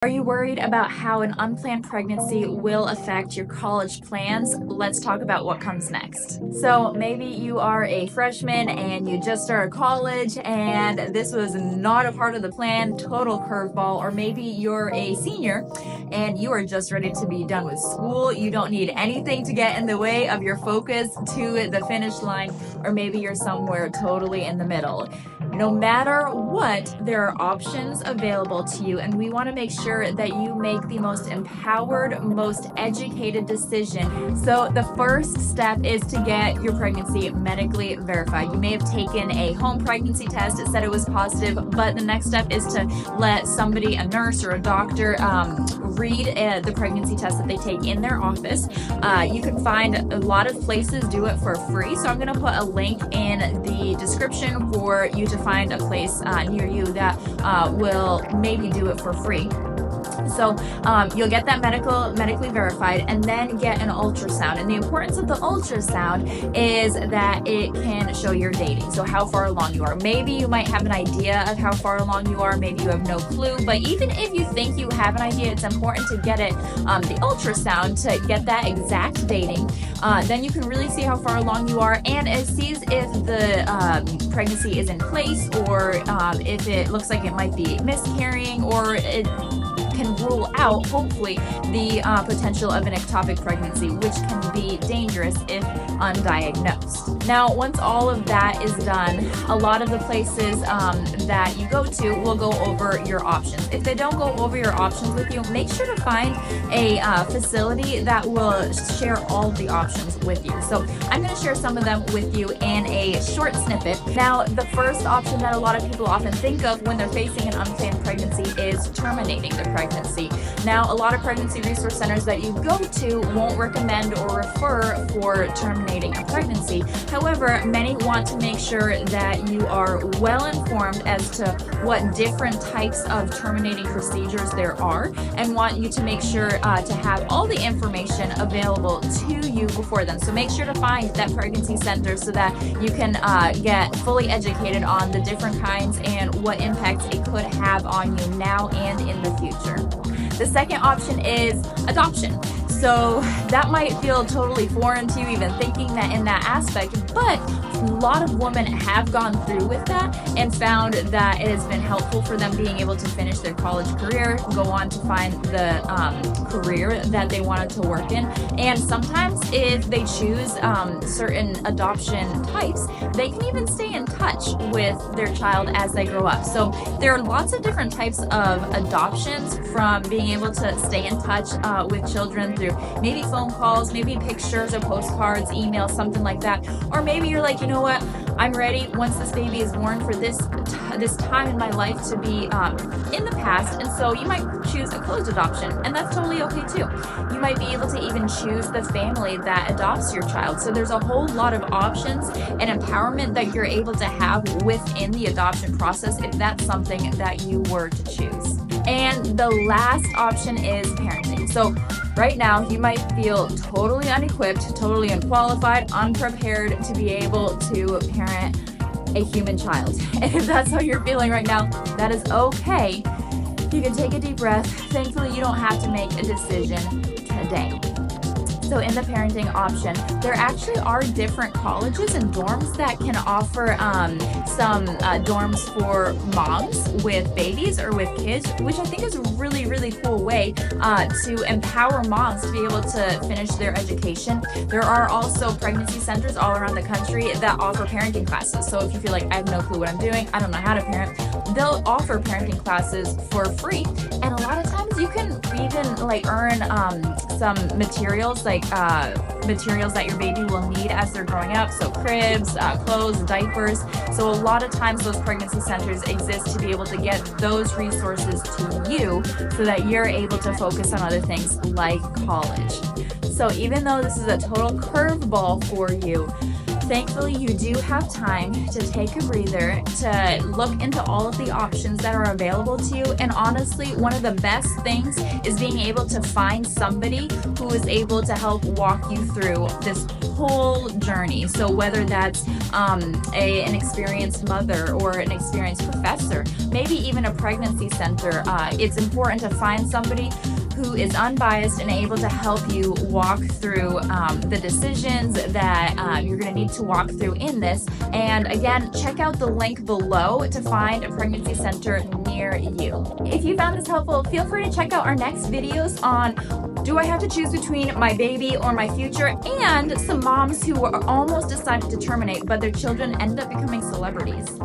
Are you worried about how an unplanned pregnancy will affect your college plans? Let's talk about what comes next. So maybe you are a freshman and you just started college and this was not a part of the plan, total curveball. Or maybe you're a senior and you are just ready to be done with school. You don't need anything to get in the way of your focus to the finish line. Or maybe you're somewhere totally in the middle. No matter what, there are options available to you, and we want to make sure that you make the most empowered, most educated decision. So the first step is to get your pregnancy medically verified. You may have taken a home pregnancy test, it said it was positive, but the next step is to let somebody, a nurse or a doctor, read the pregnancy test that they take in their office. You can find a lot of places do it for free, so I'm going to put a link in the description for you to find a place near you that will maybe do it for free. So you'll get that medically verified and then get an ultrasound. And the importance of the ultrasound is that it can show your dating. So how far along you are. Maybe you might have an idea of how far along you are. Maybe you have no clue. But even if you think you have an idea, it's important to get it, the ultrasound, to get that exact dating. Then you can really see how far along you are, and it sees if the pregnancy is in place, or if it looks like it might be miscarrying, or it can rule out, hopefully, the potential of an ectopic pregnancy, which can be dangerous if undiagnosed. Now, once all of that is done, a lot of the places that you go to will go over your options. If they don't go over your options with you, make sure to find a facility that will share all the options with you. So I'm going to share some of them with you in a short snippet. Now, the first option that a lot of people often think of when they're facing an unplanned pregnancy is terminating the pregnancy. Now, a lot of pregnancy resource centers that you go to won't recommend or refer for terminating a pregnancy. However, many want to make sure that you are well informed as to what different types of terminating procedures there are, and want you to make sure to have all the information available to you before then. So make sure to find that pregnancy center so that you can get fully educated on the different kinds and what impacts it could have on you now and in the future. The second option is adoption. So that might feel totally foreign to you, even thinking that in that aspect, but a lot of women have gone through with that and found that it has been helpful for them being able to finish their college career, go on to find the career that they wanted to work in. And sometimes if they choose certain adoption types, they can even stay in touch with their child as they grow up. So there are lots of different types of adoptions, from being able to stay in touch with children through maybe phone calls, maybe pictures or postcards, emails, something like that. Or maybe you're like, you know what, I'm ready once this baby is born for this time in my life to be in the past, and so you might choose a closed adoption, and that's totally okay too. You might be able to even choose the family that adopts your child. So there's a whole lot of options and empowerment that you're able to have within the adoption process if that's something that you were to choose. And the last option is parenting. So right now, you might feel totally unequipped, totally unqualified, unprepared to be able to parent a human child. And if that's how you're feeling right now, that is okay. You can take a deep breath. Thankfully, you don't have to make a decision today. So in the parenting option, there actually are different colleges and dorms that can offer some dorms for moms with babies or with kids, which I think is a really, really cool way to empower moms to be able to finish their education. There are also pregnancy centers all around the country that offer parenting classes. So if you feel like I have no clue what I'm doing, I don't know how to parent, they'll offer parenting classes for free. And a lot of times you can even earn some materials, materials that your baby will need as they're growing up. So cribs, clothes, diapers. So a lot of times those pregnancy centers exist to be able to get those resources to you so that you're able to focus on other things like college. So even though this is a total curveball for you, Thankfully, you do have time to take a breather, to look into all of the options that are available to you. And honestly, one of the best things is being able to find somebody who is able to help walk you through this whole journey. So whether that's an experienced mother or an experienced professor, maybe even a pregnancy center, it's important to find somebody who is unbiased and able to help you walk through the decisions that you're going to need to walk through in this. And again, check out the link below to find a pregnancy center near you. If you found this helpful, feel free to check out our next videos on do I have to choose between my baby or my future, and some moms who are almost decided to terminate, but their children end up becoming celebrities.